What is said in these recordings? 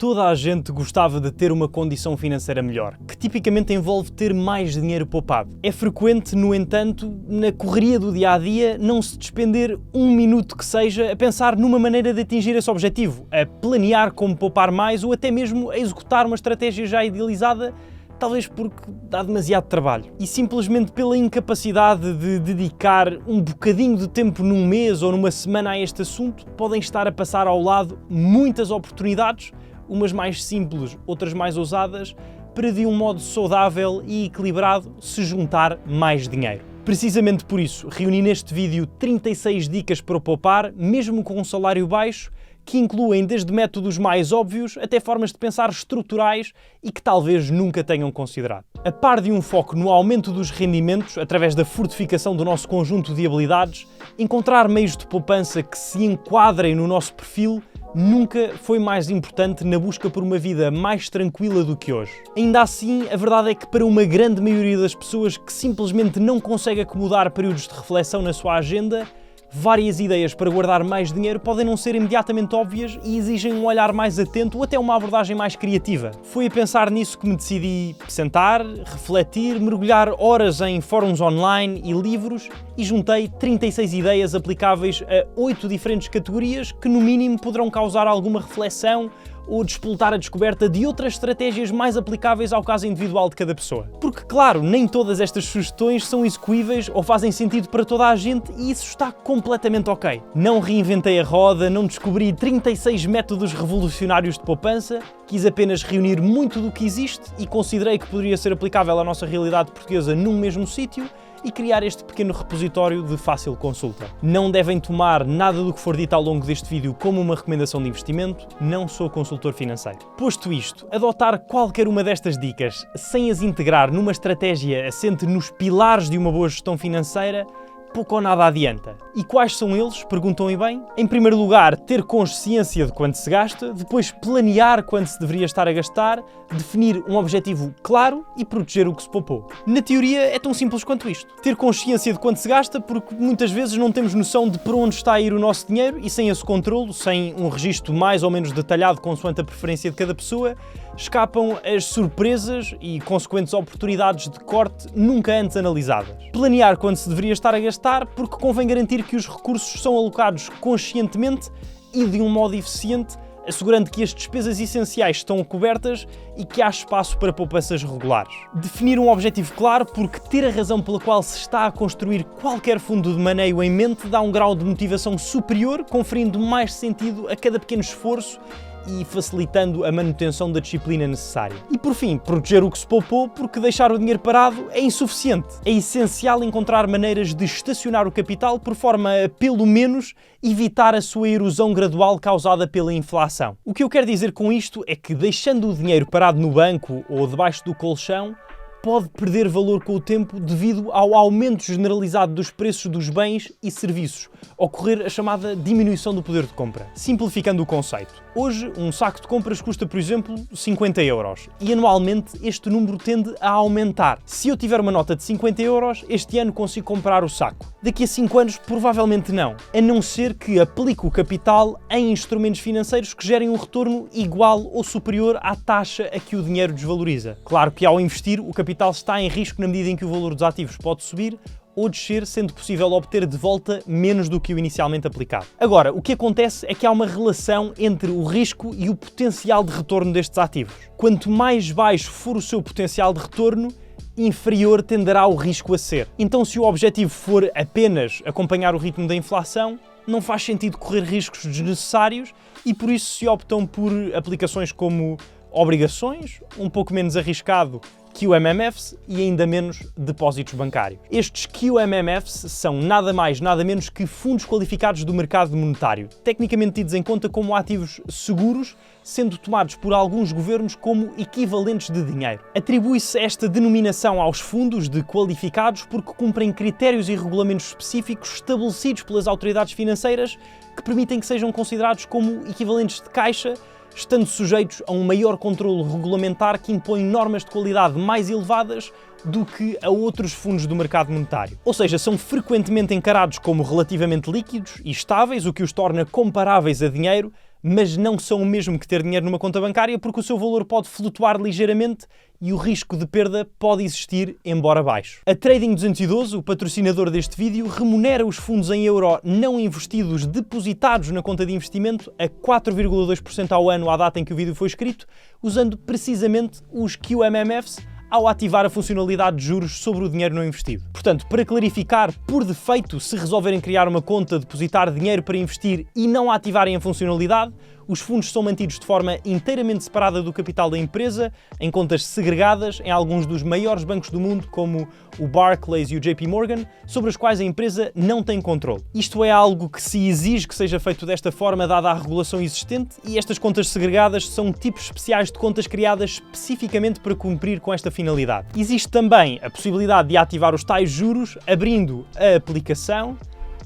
Toda a gente gostava de ter uma condição financeira melhor, que tipicamente envolve ter mais dinheiro poupado. É frequente, no entanto, na correria do dia-a-dia, não se despender um minuto que seja a pensar numa maneira de atingir esse objetivo, a planear como poupar mais ou até mesmo a executar uma estratégia já idealizada, talvez porque dá demasiado trabalho. E simplesmente pela incapacidade de dedicar um bocadinho de tempo num mês ou numa semana a este assunto, podem estar a passar ao lado muitas oportunidades, umas mais simples, outras mais ousadas, para de um modo saudável e equilibrado se juntar mais dinheiro. Precisamente por isso, reuni neste vídeo 36 dicas para poupar, mesmo com um salário baixo, que incluem desde métodos mais óbvios até formas de pensar estruturais e que talvez nunca tenham considerado. A par de um foco no aumento dos rendimentos, através da fortificação do nosso conjunto de habilidades, encontrar meios de poupança que se enquadrem no nosso perfil nunca foi mais importante na busca por uma vida mais tranquila do que hoje. Ainda assim, a verdade é que para uma grande maioria das pessoas que simplesmente não consegue acomodar períodos de reflexão na sua agenda, várias ideias para guardar mais dinheiro podem não ser imediatamente óbvias e exigem um olhar mais atento ou até uma abordagem mais criativa. Foi a pensar nisso que me decidi sentar, refletir, mergulhar horas em fóruns online e livros e juntei 36 ideias aplicáveis a 8 diferentes categorias que no mínimo poderão causar alguma reflexão ou despoltar a descoberta de outras estratégias mais aplicáveis ao caso individual de cada pessoa. Porque, claro, nem todas estas sugestões são execuíveis ou fazem sentido para toda a gente e isso está completamente ok. Não reinventei a roda, não descobri 36 métodos revolucionários de poupança, quis apenas reunir muito do que existe e considerei que poderia ser aplicável à nossa realidade portuguesa num mesmo sítio e criar este pequeno repositório de fácil consulta. Não devem tomar nada do que for dito ao longo deste vídeo como uma recomendação de investimento, não sou consultor financeiro. Posto isto, adotar qualquer uma destas dicas sem as integrar numa estratégia assente nos pilares de uma boa gestão financeira, pouco ou nada adianta. E quais são eles? Perguntam e bem. Em primeiro lugar, ter consciência de quanto se gasta, depois planear quanto se deveria estar a gastar, definir um objetivo claro e proteger o que se poupou. Na teoria é tão simples quanto isto. Ter consciência de quanto se gasta porque muitas vezes não temos noção de para onde está a ir o nosso dinheiro e sem esse controlo, sem um registro mais ou menos detalhado consoante a preferência de cada pessoa, escapam as surpresas e consequentes oportunidades de corte nunca antes analisadas. Planear quando se deveria estar a gastar porque convém garantir que os recursos são alocados conscientemente e de um modo eficiente, assegurando que as despesas essenciais estão cobertas e que há espaço para poupanças regulares. Definir um objetivo claro porque ter a razão pela qual se está a construir qualquer fundo de maneio em mente dá um grau de motivação superior, conferindo mais sentido a cada pequeno esforço e facilitando a manutenção da disciplina necessária. E por fim, proteger o que se poupou porque deixar o dinheiro parado é insuficiente. É essencial encontrar maneiras de estacionar o capital por forma a, pelo menos, evitar a sua erosão gradual causada pela inflação. O que eu quero dizer com isto é que deixando o dinheiro parado no banco ou debaixo do colchão, pode perder valor com o tempo devido ao aumento generalizado dos preços dos bens e serviços, ocorrer a chamada diminuição do poder de compra. Simplificando o conceito, hoje um saco de compras custa, por exemplo, 50 euros e anualmente este número tende a aumentar. Se eu tiver uma nota de 50 euros, este ano consigo comprar o saco. Daqui a 5 anos, provavelmente não, a não ser que aplique o capital em instrumentos financeiros que gerem um retorno igual ou superior à taxa a que o dinheiro desvaloriza. Claro que ao investir, o capital está em risco na medida em que o valor dos ativos pode subir ou descer, sendo possível obter de volta menos do que o inicialmente aplicado. Agora, o que acontece é que há uma relação entre o risco e o potencial de retorno destes ativos. Quanto mais baixo for o seu potencial de retorno, inferior tenderá o risco a ser. Então, se o objetivo for apenas acompanhar o ritmo da inflação, não faz sentido correr riscos desnecessários e por isso se optam por aplicações como obrigações, um pouco menos arriscado QMMFs e ainda menos depósitos bancários. Estes QMMFs são nada mais, nada menos que fundos qualificados do mercado monetário, tecnicamente tidos em conta como ativos seguros, sendo tomados por alguns governos como equivalentes de dinheiro. Atribui-se esta denominação aos fundos de qualificados porque cumprem critérios e regulamentos específicos estabelecidos pelas autoridades financeiras que permitem que sejam considerados como equivalentes de caixa, estando sujeitos a um maior controle regulamentar que impõe normas de qualidade mais elevadas do que a outros fundos do mercado monetário. Ou seja, são frequentemente encarados como relativamente líquidos e estáveis, o que os torna comparáveis a dinheiro, mas não são o mesmo que ter dinheiro numa conta bancária porque o seu valor pode flutuar ligeiramente e o risco de perda pode existir, embora baixo. A Trading 212, o patrocinador deste vídeo, remunera os fundos em euro não investidos depositados na conta de investimento a 4,2% ao ano à data em que o vídeo foi escrito, usando precisamente os QMMFs ao ativar a funcionalidade de juros sobre o dinheiro não investido. Portanto, para clarificar, por defeito, se resolverem criar uma conta, depositar dinheiro para investir e não ativarem a funcionalidade, os fundos são mantidos de forma inteiramente separada do capital da empresa, em contas segregadas em alguns dos maiores bancos do mundo, como o Barclays e o JP Morgan, sobre os quais a empresa não tem controle. Isto é algo que se exige que seja feito desta forma, dada a regulação existente, e estas contas segregadas são tipos especiais de contas criadas especificamente para cumprir com esta finalidade. Existe também a possibilidade de ativar os tais juros abrindo a aplicação,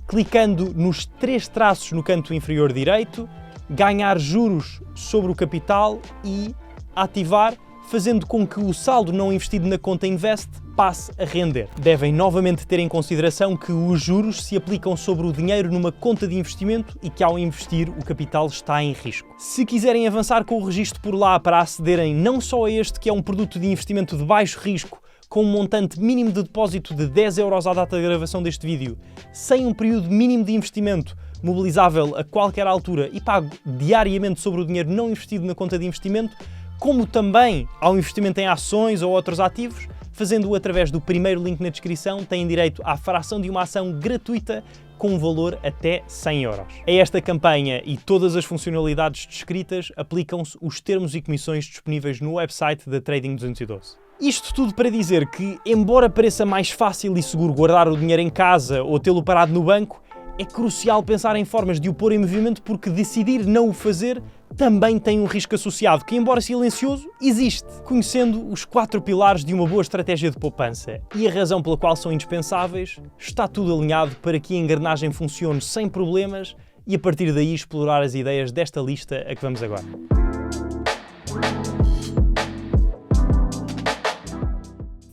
clicando nos 3 traços no canto inferior direito, ganhar juros sobre o capital e ativar, fazendo com que o saldo não investido na conta Invest passe a render. Devem novamente ter em consideração que os juros se aplicam sobre o dinheiro numa conta de investimento e que ao investir o capital está em risco. Se quiserem avançar com o registro por lá para acederem não só a este que é um produto de investimento de baixo risco, com um montante mínimo de depósito de 10 € à data da gravação deste vídeo, sem um período mínimo de investimento, mobilizável a qualquer altura e pago diariamente sobre o dinheiro não investido na conta de investimento, como também ao investimento em ações ou outros ativos, fazendo-o através do primeiro link na descrição, têm direito à fração de uma ação gratuita com um valor até 100 €. A esta campanha e todas as funcionalidades descritas aplicam-se os termos e comissões disponíveis no website da Trading 212. Isto tudo para dizer que, embora pareça mais fácil e seguro guardar o dinheiro em casa ou tê-lo parado no banco, é crucial pensar em formas de o pôr em movimento porque decidir não o fazer também tem um risco associado que, embora silencioso, existe. Conhecendo os 4 pilares de uma boa estratégia de poupança e a razão pela qual são indispensáveis, está tudo alinhado para que a engrenagem funcione sem problemas e a partir daí explorar as ideias desta lista a que vamos agora.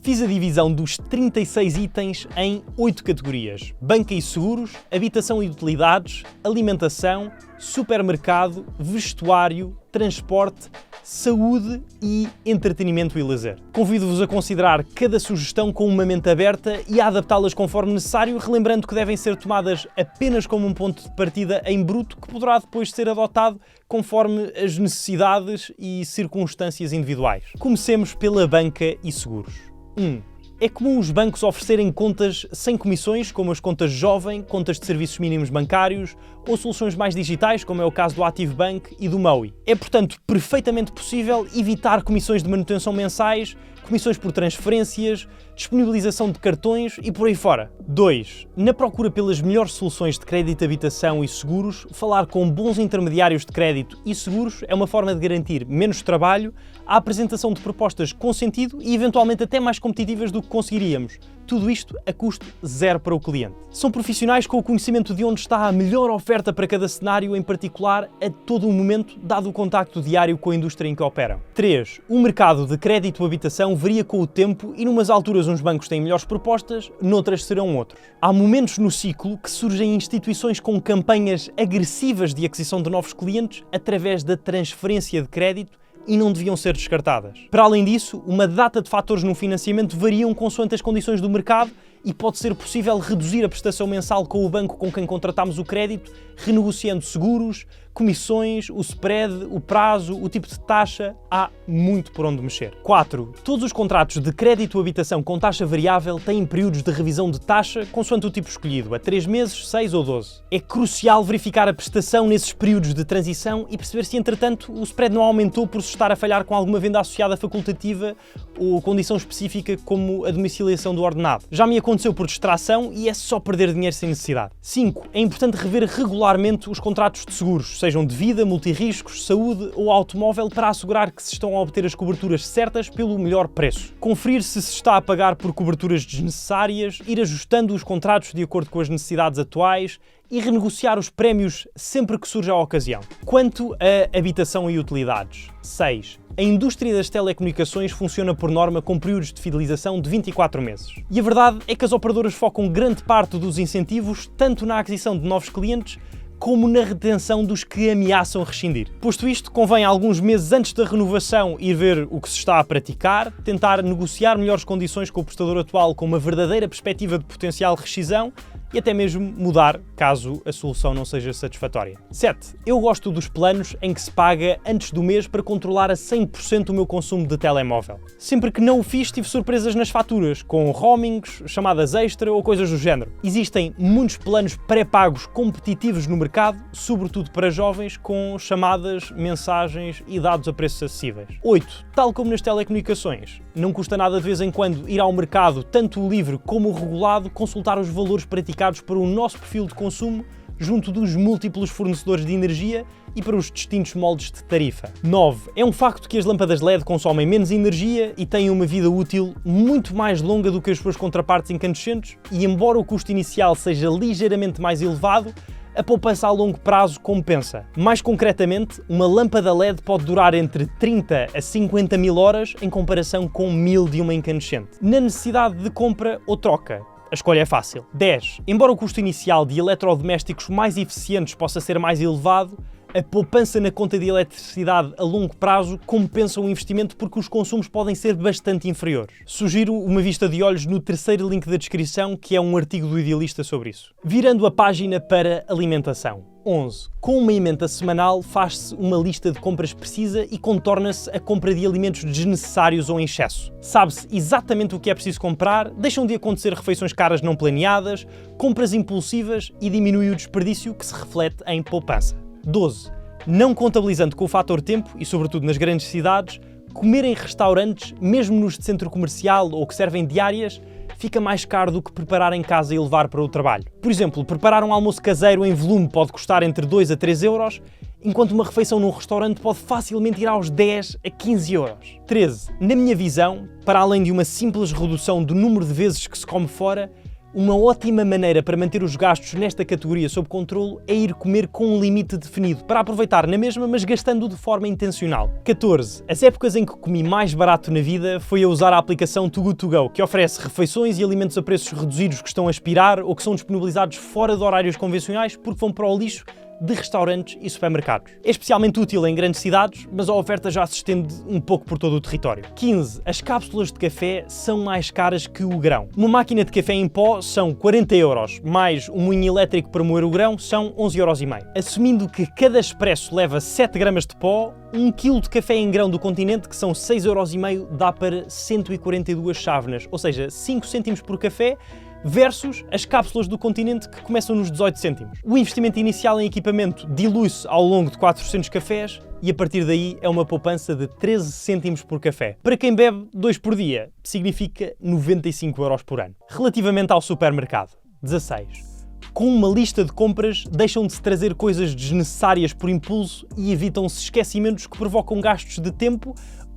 Fiz a divisão dos 36 itens em 8 categorias: banca e seguros, habitação e utilidades, alimentação, supermercado, vestuário, transporte, saúde e entretenimento e lazer. Convido-vos a considerar cada sugestão com uma mente aberta e a adaptá-las conforme necessário, relembrando que devem ser tomadas apenas como um ponto de partida em bruto que poderá depois ser adotado conforme as necessidades e circunstâncias individuais. Comecemos pela banca e seguros. 1. É comum os bancos oferecerem contas sem comissões, como as contas jovem, contas de serviços mínimos bancários ou soluções mais digitais, como é o caso do Active Bank e do MOI. É, portanto, perfeitamente possível evitar comissões de manutenção mensais, comissões por transferências, disponibilização de cartões e por aí fora. 2. Na procura pelas melhores soluções de crédito, habitação e seguros, falar com bons intermediários de crédito e seguros é uma forma de garantir menos trabalho, a apresentação de propostas com sentido e eventualmente até mais competitivas do que conseguiríamos. Tudo isto a custo zero para o cliente. São profissionais com o conhecimento de onde está a melhor oferta para cada cenário em particular a todo o momento, dado o contacto diário com a indústria em que operam. 3. O mercado de crédito habitação varia com o tempo e numas alturas uns bancos têm melhores propostas, noutras serão outros. Há momentos no ciclo que surgem instituições com campanhas agressivas de aquisição de novos clientes através da transferência de crédito e não deviam ser descartadas. Para além disso, uma data de fatores no financiamento variam consoante as condições do mercado e pode ser possível reduzir a prestação mensal com o banco com quem contratamos o crédito, renegociando seguros, comissões, o spread, o prazo, o tipo de taxa, há muito por onde mexer. 4. Todos os contratos de crédito ou habitação com taxa variável têm períodos de revisão de taxa consoante o tipo escolhido, a 3 meses, 6 ou 12. É crucial verificar a prestação nesses períodos de transição e perceber se, entretanto, o spread não aumentou por se estar a falhar com alguma venda associada facultativa ou condição específica como a domiciliação do ordenado. Já me aconteceu por distração e é só perder dinheiro sem necessidade. 5. É importante rever regularmente os contratos de seguros, sejam de vida, multirriscos, saúde ou automóvel, para assegurar que se estão a obter as coberturas certas pelo melhor preço. Conferir se pagar a pagar por coberturas desnecessárias, ir ajustando os contratos de acordo com as necessidades atuais e renegociar os prémios sempre que surja a ocasião. Quanto a habitação e utilidades. 6. A indústria das telecomunicações funciona por norma com períodos de fidelização de 24 meses. E a verdade é que as operadoras focam grande parte dos incentivos tanto na aquisição de novos clientes como na retenção dos que ameaçam rescindir. Posto isto, convém alguns meses antes da renovação ir ver o que se está a praticar, tentar negociar melhores condições com o prestador atual com uma verdadeira perspectiva de potencial rescisão e até mesmo mudar, caso a solução não seja satisfatória. 7. Eu gosto dos planos em que se paga antes do mês para controlar a 100% o meu consumo de telemóvel. Sempre que não o fiz, tive surpresas nas faturas, com roamings, chamadas extra ou coisas do género. Existem muitos planos pré-pagos competitivos no mercado, sobretudo para jovens, com chamadas, mensagens e dados a preços acessíveis. 8. Tal como nas telecomunicações, não custa nada de vez em quando ir ao mercado, tanto o livre como o regulado, consultar os valores praticados para o nosso perfil de consumo junto dos múltiplos fornecedores de energia e para os distintos moldes de tarifa. 9. É um facto que as lâmpadas LED consomem menos energia e têm uma vida útil muito mais longa do que as suas contrapartes incandescentes e, embora o custo inicial seja ligeiramente mais elevado, a poupança a longo prazo compensa. Mais concretamente, uma lâmpada LED pode durar entre 30 a 50 mil horas em comparação com 1000 de uma incandescente. Na necessidade de compra ou troca, a escolha é fácil. 10. Embora o custo inicial de eletrodomésticos mais eficientes possa ser mais elevado, a poupança na conta de eletricidade a longo prazo compensa o investimento porque os consumos podem ser bastante inferiores. Sugiro uma vista de olhos no terceiro link da descrição, que é um artigo do Idealista sobre isso. Virando a página para alimentação. 11. Com uma emenda semanal faz-se uma lista de compras precisa e contorna-se a compra de alimentos desnecessários ou em excesso. Sabe-se exatamente o que é preciso comprar, deixam de acontecer refeições caras não planeadas, compras impulsivas e diminui o desperdício que se reflete em poupança. 12. Não contabilizando com o fator tempo, e sobretudo nas grandes cidades, comer em restaurantes, mesmo nos de centro comercial ou que servem diárias, fica mais caro do que preparar em casa e levar para o trabalho. Por exemplo, preparar um almoço caseiro em volume pode custar entre 2 a 3 euros, enquanto uma refeição num restaurante pode facilmente ir aos 10 a 15 euros. 13. Na minha visão, para além de uma simples redução do número de vezes que se come fora, uma ótima maneira para manter os gastos nesta categoria sob controle é ir comer com um limite definido, para aproveitar na mesma, mas gastando de forma intencional. 14. As épocas em que comi mais barato na vida foi a usar a aplicação Too Good To Go, que oferece refeições e alimentos a preços reduzidos que estão a expirar ou que são disponibilizados fora de horários convencionais porque vão para o lixo de restaurantes e supermercados. É especialmente útil em grandes cidades, mas a oferta já se estende um pouco por todo o território. 15. As cápsulas de café são mais caras que o grão. Uma máquina de café em pó são 40 euros, mais um moinho elétrico para moer o grão são 11,5 euros. Assumindo que cada expresso leva 7 gramas de pó, 1 kg de café em grão do continente, que são 6,5 euros, dá para 142 chávenas, ou seja, 5 cêntimos por café, versus as cápsulas do continente que começam nos 18 cêntimos. O investimento inicial em equipamento dilui-se ao longo de 400 cafés e a partir daí é uma poupança de 13 cêntimos por café. Para quem bebe 2 por dia, significa 95 euros por ano. Relativamente ao supermercado. 16. Com uma lista de compras, deixam de se trazer coisas desnecessárias por impulso e evitam-se esquecimentos que provocam gastos de tempo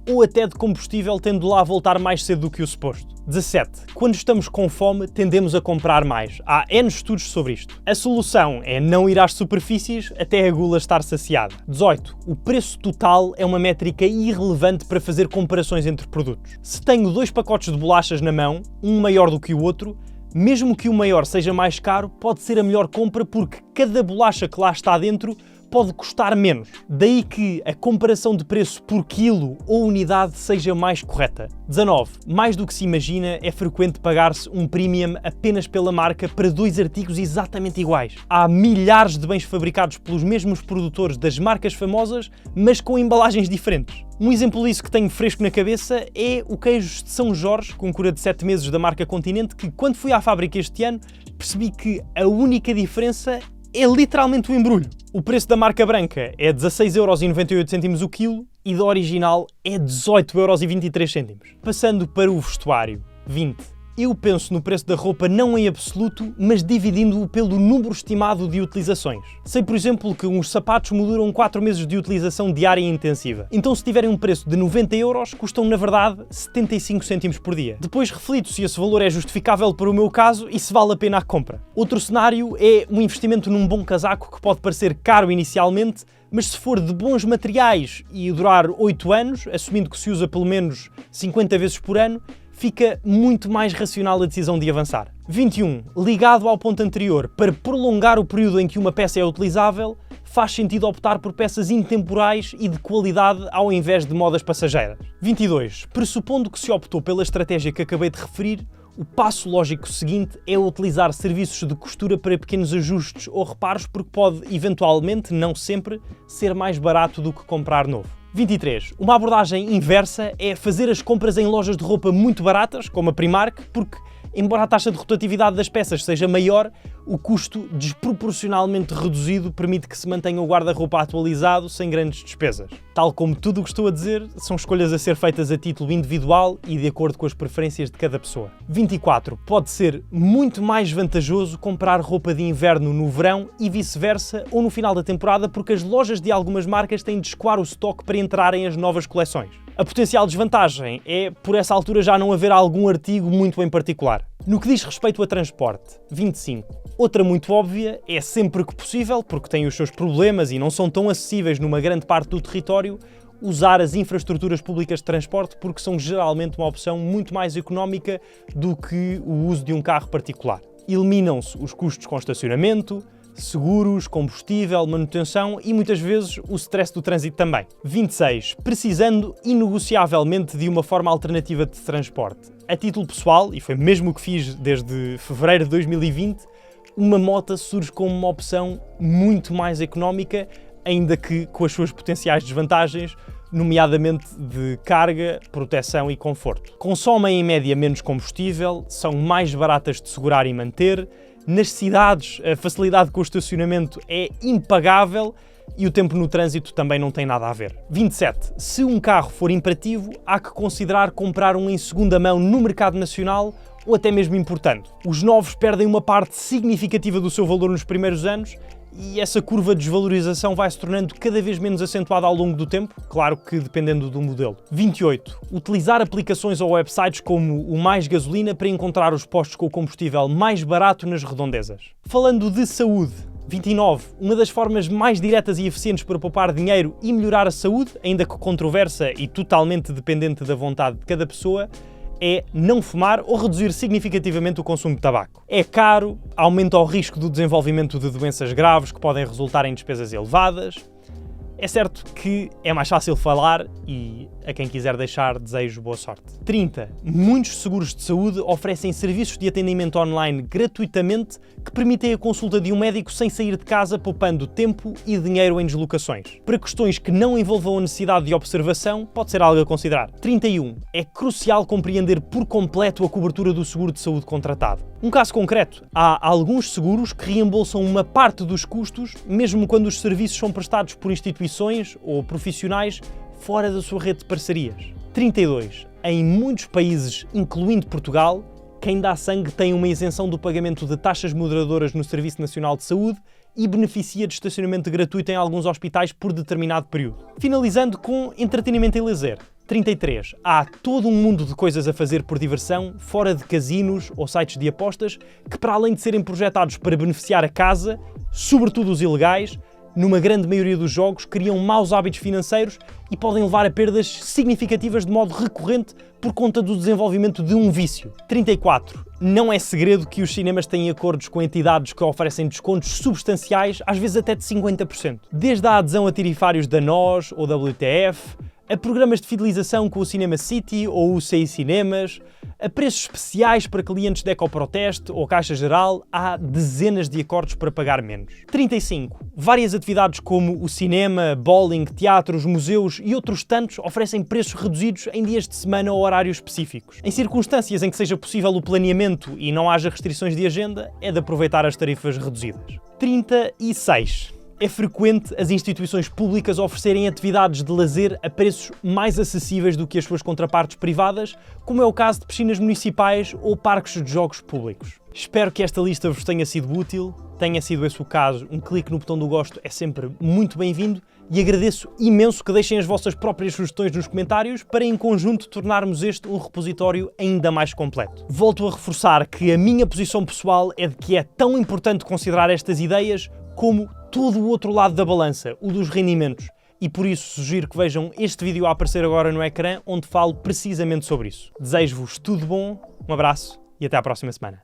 ou até de combustível, tendo lá a voltar mais cedo do que o suposto. 17. Quando estamos com fome, tendemos a comprar mais. Há N estudos sobre isto. A solução é não ir às superfícies até a gula estar saciada. 18. O preço total é uma métrica irrelevante para fazer comparações entre produtos. Se tenho 2 pacotes de bolachas na mão, um maior do que o outro, mesmo que o maior seja mais caro, pode ser a melhor compra porque cada bolacha que lá está dentro pode custar menos. Daí que a comparação de preço por quilo ou unidade seja mais correta. 19. Mais do que se imagina, é frequente pagar-se um premium apenas pela marca para 2 artigos exatamente iguais. Há milhares de bens fabricados pelos mesmos produtores das marcas famosas, mas com embalagens diferentes. Um exemplo disso que tenho fresco na cabeça é o queijo de São Jorge, com cura de 7 meses da marca Continente, que quando fui à fábrica este ano, percebi que a única diferença é literalmente o embrulho. O preço da marca branca é 16,98 € o quilo e da original é 18,23 €. Passando para o vestuário. 20. Eu penso no preço da roupa não em absoluto, mas dividindo-o pelo número estimado de utilizações. Sei, por exemplo, que uns sapatos me duram 4 meses de utilização diária e intensiva. Então, se tiverem um preço de 90 €, custam, na verdade, 75 cêntimos por dia. Depois reflito se esse valor é justificável para o meu caso e se vale a pena a compra. Outro cenário é um investimento num bom casaco que pode parecer caro inicialmente, mas se for de bons materiais e durar 8 anos, assumindo que se usa pelo menos 50 vezes por ano, fica muito mais racional a decisão de avançar. 21. Ligado ao ponto anterior, para prolongar o período em que uma peça é utilizável, faz sentido optar por peças intemporais e de qualidade ao invés de modas passageiras. 22. Pressupondo que se optou pela estratégia que acabei de referir, o passo lógico seguinte é utilizar serviços de costura para pequenos ajustes ou reparos, porque pode, eventualmente, não sempre, ser mais barato do que comprar novo. 23. Uma abordagem inversa é fazer as compras em lojas de roupa muito baratas, como a Primark, porque, embora a taxa de rotatividade das peças seja maior, o custo desproporcionalmente reduzido permite que se mantenha o guarda-roupa atualizado sem grandes despesas. Tal como tudo o que estou a dizer, são escolhas a ser feitas a título individual e de acordo com as preferências de cada pessoa. 24. Pode ser muito mais vantajoso comprar roupa de inverno no verão e vice-versa, ou no final da temporada, porque as lojas de algumas marcas têm de escoar o estoque para entrarem as novas coleções. A potencial desvantagem é, por essa altura, já não haver algum artigo muito em particular. No que diz respeito a transporte, 25. Outra muito óbvia é, sempre que possível, porque têm os seus problemas e não são tão acessíveis numa grande parte do território, usar as infraestruturas públicas de transporte, porque são geralmente uma opção muito mais económica do que o uso de um carro particular. Eliminam-se os custos com estacionamento, seguros, combustível, manutenção e muitas vezes o stress do trânsito também. 26. Precisando inegociavelmente de uma forma alternativa de transporte. A título pessoal, e foi mesmo o que fiz desde fevereiro de 2020, uma moto surge como uma opção muito mais económica, ainda que com as suas potenciais desvantagens, nomeadamente de carga, proteção e conforto. Consomem em média menos combustível, são mais baratas de segurar e manter. Nas cidades, a facilidade com o estacionamento é impagável e o tempo no trânsito também não tem nada a ver. 27. Se um carro for imperativo, há que considerar comprar um em segunda mão no mercado nacional ou até mesmo importando. Os novos perdem uma parte significativa do seu valor nos primeiros anos e essa curva de desvalorização vai se tornando cada vez menos acentuada ao longo do tempo, claro que dependendo do modelo. 28. Utilizar aplicações ou websites como o Mais Gasolina para encontrar os postos com o combustível mais barato nas redondezas. Falando de saúde, 29. Uma das formas mais diretas e eficientes para poupar dinheiro e melhorar a saúde, ainda que controversa e totalmente dependente da vontade de cada pessoa, é não fumar ou reduzir significativamente o consumo de tabaco. É caro, aumenta o risco do desenvolvimento de doenças graves que podem resultar em despesas elevadas. É certo que é mais fácil falar e a quem quiser deixar desejo boa sorte. 30. Muitos seguros de saúde oferecem serviços de atendimento online gratuitamente que permitem a consulta de um médico sem sair de casa, poupando tempo e dinheiro em deslocações. Para questões que não envolvam a necessidade de observação, pode ser algo a considerar. 31. É crucial compreender por completo a cobertura do seguro de saúde contratado. Um caso concreto, há alguns seguros que reembolsam uma parte dos custos, mesmo quando os serviços são prestados por instituições ou profissionais fora da sua rede de parcerias. 32. Em muitos países, incluindo Portugal, quem dá sangue tem uma isenção do pagamento de taxas moderadoras no Serviço Nacional de Saúde e beneficia de estacionamento gratuito em alguns hospitais por determinado período. Finalizando com entretenimento e lazer. 33. Há todo um mundo de coisas a fazer por diversão, fora de casinos ou sites de apostas, que para além de serem projetados para beneficiar a casa, sobretudo os ilegais, numa grande maioria dos jogos criam maus hábitos financeiros e podem levar a perdas significativas de modo recorrente por conta do desenvolvimento de um vício. 34. Não é segredo que os cinemas têm acordos com entidades que oferecem descontos substanciais, às vezes até de 50%. Desde a adesão a tarifários da NOS ou WTF, a programas de fidelização com o Cinema City ou o UCI Cinemas, a preços especiais para clientes de Ecoproteste ou Caixa Geral, há dezenas de acordos para pagar menos. 35. Várias atividades como o cinema, bowling, teatros, museus e outros tantos oferecem preços reduzidos em dias de semana ou horários específicos. Em circunstâncias em que seja possível o planeamento e não haja restrições de agenda, é de aproveitar as tarifas reduzidas. 36. É frequente as instituições públicas oferecerem atividades de lazer a preços mais acessíveis do que as suas contrapartes privadas, como é o caso de piscinas municipais ou parques de jogos públicos. Espero que esta lista vos tenha sido útil. Tenha sido esse o caso, um clique no botão do gosto é sempre muito bem-vindo e agradeço imenso que deixem as vossas próprias sugestões nos comentários para em conjunto tornarmos este um repositório ainda mais completo. Volto a reforçar que a minha posição pessoal é de que é tão importante considerar estas ideias como todo o outro lado da balança, o dos rendimentos, e por isso sugiro que vejam este vídeo a aparecer agora no ecrã, onde falo precisamente sobre isso. Desejo-vos tudo bom, um abraço e até à próxima semana.